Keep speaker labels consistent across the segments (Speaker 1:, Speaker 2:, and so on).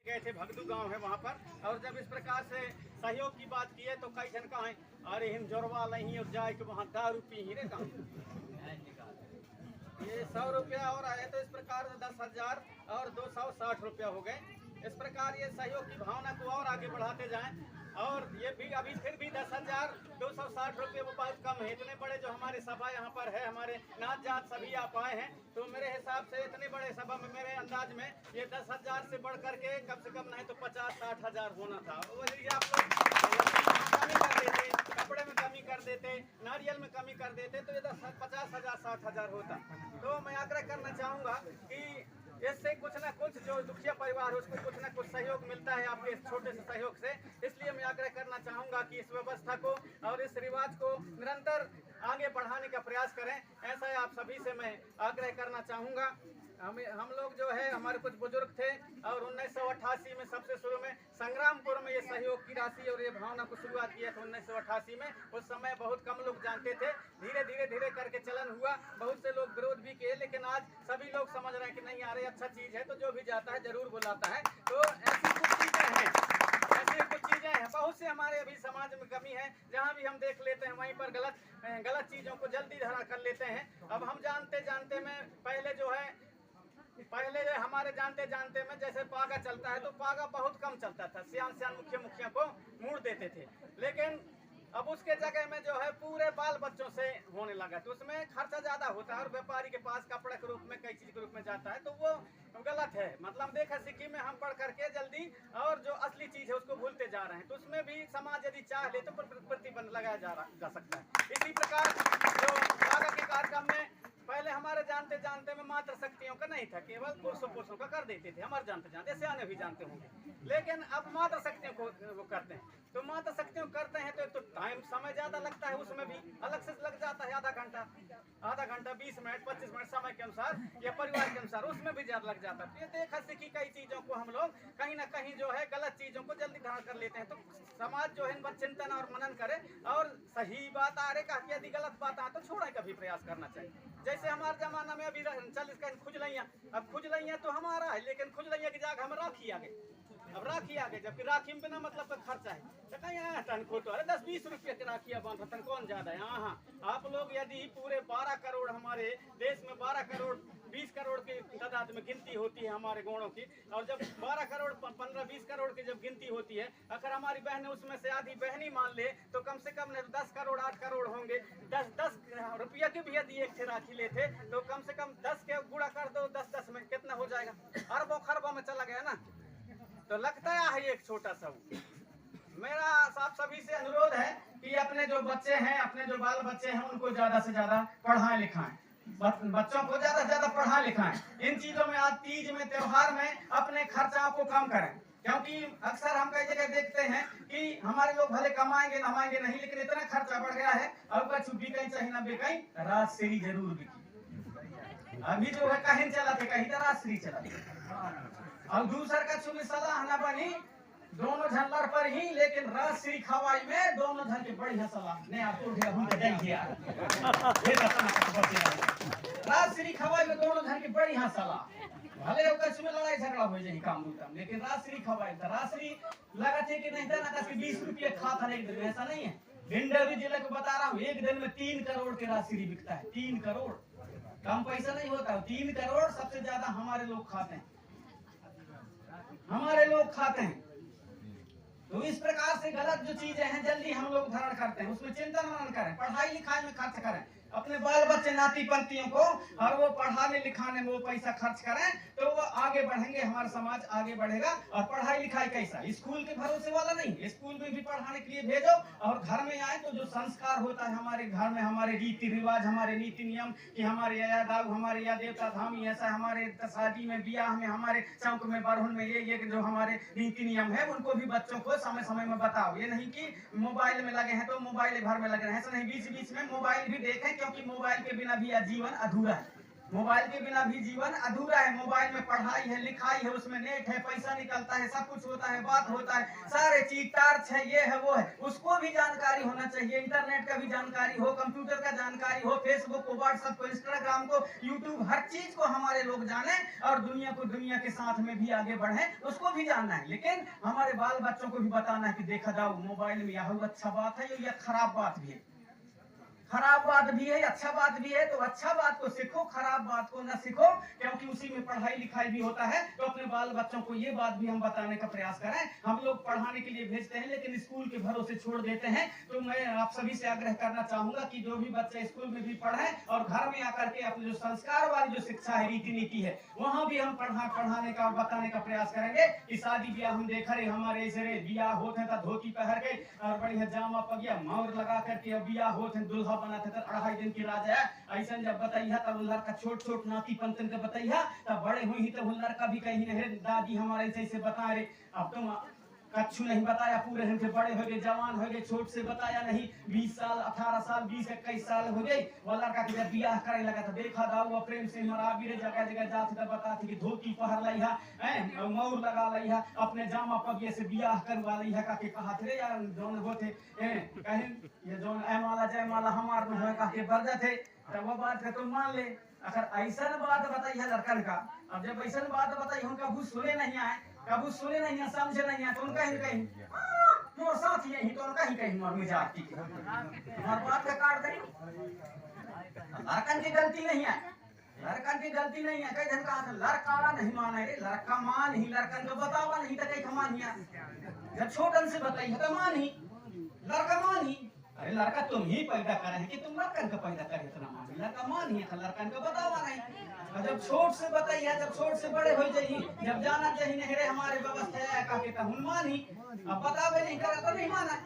Speaker 1: गए थे, भगदू गांव है वहाँ पर। और जब इस प्रकार से सहयोग की बात की है तो कई जन कहा है अरे हिम जोरवा नहीं और जाए कि वहाँ दारू पी ही रे कहा ये 100 रुपया और आए तो इस प्रकार से 10,000 और 260 रुपया हो गए। इस प्रकार ये सहयोग की भावना को और आगे बढ़ाते जाएं। और ये भी अभी फिर भी 10,260 रुपये वो बहुत कम है। इतने बड़े जो हमारे सभा यहाँ पर है, हमारे नात जात सभी आप आए हैं, तो मेरे हिसाब से इतने बड़े सभा में मेरे अंदाज में ये 10,000 से बढ़ करके कम से कम नहीं तो 50-60 हजार होना था। वही आप लोग कमी कर देते, कपड़े में कमी कर देते, नारियल में कमी कर देते तो ये 50,000 60 हजार होता। तो मैं आग्रह करना चाहूँगा कि इससे कुछ ना कुछ जो दुखिया परिवार है उसको कुछ ना कुछ सहयोग मिलता है आपके इस छोटे से सहयोग से। इसलिए मैं आग्रह करना चाहूँगा कि इस व्यवस्था को और इस रिवाज को निरंतर आगे बढ़ाने का प्रयास करें। ऐसा आप सभी से मैं आग्रह करना चाहूँगा। हम लोग जो है हमारे कुछ बुजुर्ग थे और 1988 में सबसे शुरू में संग्रामपुर में ये सहयोग की राशि और ये भावना को शुरुआत किया था 1988 में। उस समय बहुत कम लोग जानते थे, धीरे धीरे करके चलन हुआ, बहुत से लोग विरोध भी किए, लेकिन आज सभी लोग समझ रहे हैं कि नहीं आ रही अच्छा चीज़ है तो जो भी जाता है जरूर बुलाता है। तो ऐसी कुछ चीज़ें हैं, ऐसी कुछ चीज़ें हैं। बहुत से हमारे अभी समाज में कमी है, जहाँ भी हम देख लेते हैं वहीं पर गलत चीज़ों को जल्दी धारण कर लेते हैं। अब हम जानते जानते में पहले हमारे जानते में जैसे पागा चलता है तो पागा बहुत कम चलता था, सियान मुखिया को मोड़ देते थे। लेकिन अब उसके जगह में जो है पूरे बाल बच्चों से होने लगा, तो उसमें खर्चा ज्यादा होता है और व्यापारी के पास कपड़े के रूप में कई चीज के रूप में जाता है, तो वो गलत है। मतलब देखा सीखी में हम पढ़ करके जल्दी और जो असली चीज है उसको भूलते जा रहे हैं। तो उसमें भी समाज यदि चाह ले तो प्रतिबंध लगाया जा सकता है। इसी प्रकार जो पागा के कार्यक्रम में पहले हमारे जानते में मात्र शक्तियों का नहीं था, केवल पुरुषों का कर देते थे, हमारे जानते सियाने भी जानते होंगे। लेकिन अब मात्र शक्तियों को वो करते हैं, तो मात्र शक्तियों करते हैं तो टाइम समय ज्यादा लगता है, उसमें भी अलग से लग जाता है आधा घंटा 20 मिनट 25 मिनट समय के अनुसार या परिवार के अनुसार, उसमें भी ज्यादा लग जाता है। ये देखा सीखी कई चीजों को हम लोग कहीं ना कहीं जो है गलत चीजों को जल्दी धारण कर लेते हैं। तो समाज जो है इन पर चिंतन और मनन करे और सही बात आ रही कहा यदि गलत बात आए तो छोड़ने का भी प्रयास करना चाहिए। जैसे हमारे जमाना में अभी चल इसका खुजलैया, अब खुजलैया तो हमारा है, लेकिन खुजलैया की जगह हम राखी आ गए। अब राखी आ गए, जबकि राखी में बिना मतलब का खर्चा है, तो कहीं तन को तो 10-20 रुपये की राखी बांधा तन कौन ज्यादा है। हाँ, आप लोग यदि पूरे 12 करोड़ हमारे देश में 12 करोड़ 20 करोड़ की तादाद में गिनती होती है हमारे गौड़ों की, और जब 12 करोड़ 15-20 करोड़ की जब गिनती होती है, अगर हमारी बहनें उसमें से आधी बहनी मान ले तो कम से कम 10 करोड़ 8 करोड़ होंगे। 10 रुपया की भी यदि एक राखी लेते तो कम से कम 10 के गुणा कर दो 10 में कितना हो जाएगा, अरबों खरबों में चला गया ना। तो लगता है एक छोटा सा मेरा आप सभी से अनुरोध है कि अपने जो बच्चे हैं, अपने जो बाल बच्चे हैं उनको ज्यादा से ज्यादा पढ़ाएं लिखाएं, बच्चों को ज्यादा से ज्यादा पढ़ाएं लिखाएं। इन चीजों में आज तीज में त्योहार में अपने खर्चा को कम करें, क्योंकि अक्सर हम कई जगह देखते हैं कि हमारे लोग भले कमाएंगे नमाएंगे नहीं, लेकिन इतना खर्चा बढ़ गया है। अब का छुट्टी कहीं चाहे ना बिकाई, रात से ही जरूर बिकी। अभी जो है कहीं चला थे कहीं तो रात से ही चला, और दूसर का छुट्टी सलाह न बनी दोनों झल्लर पर ही, लेकिन राजश्री खवाई में दोनों झल के बढ़िया सलाह ने आपको राजश्री खवाई में दोनों झल के बढ़िया सलाह, भले कच्छ में लड़ाई झगड़ा हो जाए काम उतम, लेकिन राजश्री खवाई था। राजश्री लगा थे कि नहीं था ना 20 रुपये खाता है एक दिन, ऐसा नहीं है। भिंडरी जिले को बता रहा हूँ, एक दिन में 3 करोड़ के राजश्री बिकता है। 3 करोड़ कम पैसा नहीं होता, 3 करोड़ सबसे ज्यादा हमारे लोग खाते हैं, हमारे लोग खाते हैं। तो इस प्रकार से गलत जो चीजें हैं जल्दी हम लोग धारण करते हैं, उसमें चिंतन मनन करें, पढ़ाई लिखाई में खर्च करें, अपने बाल बच्चे नाती पंतियों को और वो पढ़ाने लिखाने में वो पैसा खर्च करें तो वो आगे बढ़ेंगे, हमारा समाज आगे बढ़ेगा। और पढ़ाई लिखाई कैसा, स्कूल के भरोसे वाला नहीं, स्कूल में भी पढ़ाने के लिए भेजो और घर में आए तो जो संस्कार होता है हमारे घर में, हमारे रीति रिवाज, हमारे नीति नियम कि हमारे या दाऊ हमारे या देवता धाम, ऐसा हमारे शादी में ब्याह में हमारे चौक में बरहुन में ये जो हमारे नीति नियम है उनको भी बच्चों को समय समय में बताओ। ये नहीं कि मोबाइल में लगे हैं तो मोबाइल भर में लगे हैं, ऐसा नहीं, बीच बीच में मोबाइल भी देखें, क्योंकि मोबाइल के बिना भी जीवन अधूरा है। मोबाइल के बिना भी जीवन अधूरा है। मोबाइल में पढ़ाई है, लिखाई है, उसमें नेट है, पैसा निकलता है, सब कुछ होता है, बात होता है, सारे चीज टार्च है, ये है वो है, उसको भी जानकारी होना चाहिए। इंटरनेट का भी जानकारी हो, कंप्यूटर का जानकारी हो, फेसबुक को, व्हाट्सएप को, इंस्टाग्राम को, यूट्यूब, हर चीज को हमारे लोग जाने और दुनिया को दुनिया के साथ में भी आगे बढ़े, उसको भी जानना है। लेकिन हमारे बाल बच्चों को भी बताना है कि देखा जाओ मोबाइल में यह अच्छा बात है, यह खराब बात भी है, खराब बात भी है, अच्छा बात भी है। तो अच्छा बात को सीखो, खराब बात को न सीखो, क्योंकि उसी में पढ़ाई लिखाई भी होता है। तो अपने बाल बच्चों को ये बात भी हम बताने का प्रयास करें। हम लोग पढ़ाने के लिए भेजते हैं लेकिन स्कूल के भरोसे छोड़ देते हैं। तो मैं आप सभी से आग्रह करना चाहूंगा कि जो भी बच्चे स्कूल में भी पढ़े और घर में आकर के अपने जो संस्कार वाली जो शिक्षा है, रीति नीति है, वहाँ भी हम पढ़ाने का बताने का प्रयास करेंगे। कि शादी ब्याह हम देख रहे हमारे ऐसे ब्याह होते हैं धोती पहन के और बढ़िया जामा पगिया मोर लगा करके ब्याह होते हैं, दुल्हा बनाते थे, 2.5 दिन की राजा ऐसा जब बताइया तब लड़का छोट छोट नाती पंतन के बताइया तब बड़े हुई ही तो लड़का भी कहीं नहीं, दादी हमारे ऐसे ऐसे बता रहे, अब तुम कच्छु नहीं बताया, पूरे हमसे बड़े हो गए, जवान हो गए, छोट से बताया नहीं, 20 साल 18 साल 20-21 साल हो गए, वो लड़का के जब ब्याह करे लगा तो देखा दाऊ प्रेम से मरा भी जगह जगह जाते तो बताते कि धोती पहन ली है, मोर लगा ली है, अपने जामा पगिए से ब्याह करवा ली है, काके कहा थे यार जौन होते कहीं ये जौन ऐमाला जयमाला हमार में है काके बरजा थे, तब वो बात का तुम मान ले। अगर ऐसा बात बताई है लड़कन का, अब जब ऐसा बात बताई हम कभी सुने नहीं आए, कभी सुने नहीं है, समझे नहीं है, तो उनका ही कहीं मोर साथ ही नहीं तो उनका ही कहीं मोर मिजाज की हर बात का काट दे। लड़कन की गलती नहीं है, लड़कन की गलती नहीं है। कई जन कहा लड़का नहीं माने रे, लड़का मान ही, लड़कन को बतावा नहीं तो कहीं मान ही, जब छोटन से बताई है तो मान ही, लड़का मान ही। अरे लड़का तुम ही पैदा करे हैं कि तुम लड़कन को पैदा करे, इतना मान लड़का मान ही, लड़कन को बतावा नहीं। और जब छोट से बताइए, जब छोट से बड़े हो जाइए, जब जाना चाहिए नहीं रे हमारे व्यवस्था है काके तो हम मान ही, अब बतावे नहीं करा तो नहीं माना।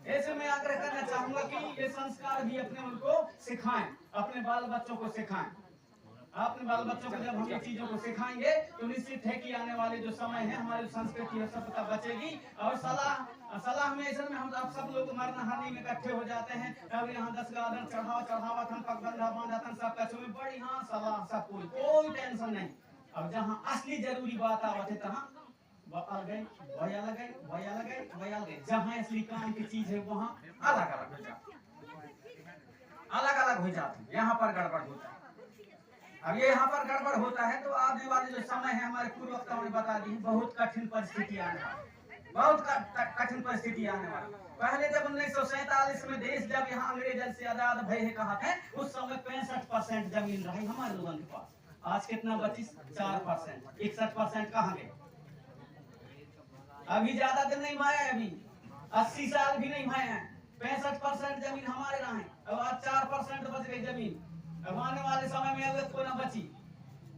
Speaker 1: ऐसे मैं आग्रह करना चाहूंगा कि ये संस्कार भी अपने उनको सिखाएं, अपने बाल बच्चों को सिखाएं। अपने बाल बच्चों को जब हम ये चीजों को सिखाएंगे तो निश्चित है कि आने वाले जो समय है हमारी संस्कृति और सभ्यता बचेगी। और सलाह में ऐसे में हम आप सब लोग मर नहाने में इकट्ठे हो जाते हैं, अब यहाँ 10 गार्डन चढ़ावा हम पग बंधा बांधा सब कछुए में बड़ी हाँ सलाह सब कोई टेंशन नहीं। अब जहाँ असली जरूरी बात आवत है तहाँ जहाँ असली काम की चीज है वहाँ अलग अलग हो जाती, अलग अलग हो जाती, यहाँ पर गड़बड़ होता है। अब ये यहाँ पर गड़बड़ होता है तो आने वाले जो समय है हमारे पूर्व वक्ताओं ने बता दी, बहुत कठिन परिस्थिति आने वाली, बहुत कठिन परिस्थिति आने वाली। पहले जब 1947 में देश जब यहाँ अंग्रेजों से आजाद भय है कहा था, उस समय 65% जमीन रही हमारे लोगों के पास। आज कितना बची? 4%, 61% कहाँ गए? अभी ज्यादा दिन नहीं भाए, अभी 80 साल भी नहीं भाए हैं, 65% जमीन हमारे रहे, अब आज 4% बच गई जमीन। अब आने वाले समय में अगर कोई न बची,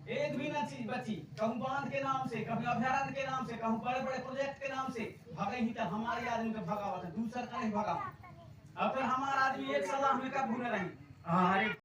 Speaker 1: एक भी न चीज बची, कहूँ बांध के नाम से, कभी अभ्यारण्य के नाम से, कहूँ बड़े बड़े प्रोजेक्ट के नाम से भगे ही तो हमारे आदमी को भगावत है, दूसरा का नहीं भगा। अब फिर हमारा आदमी एक सलाह में कब भूले रही।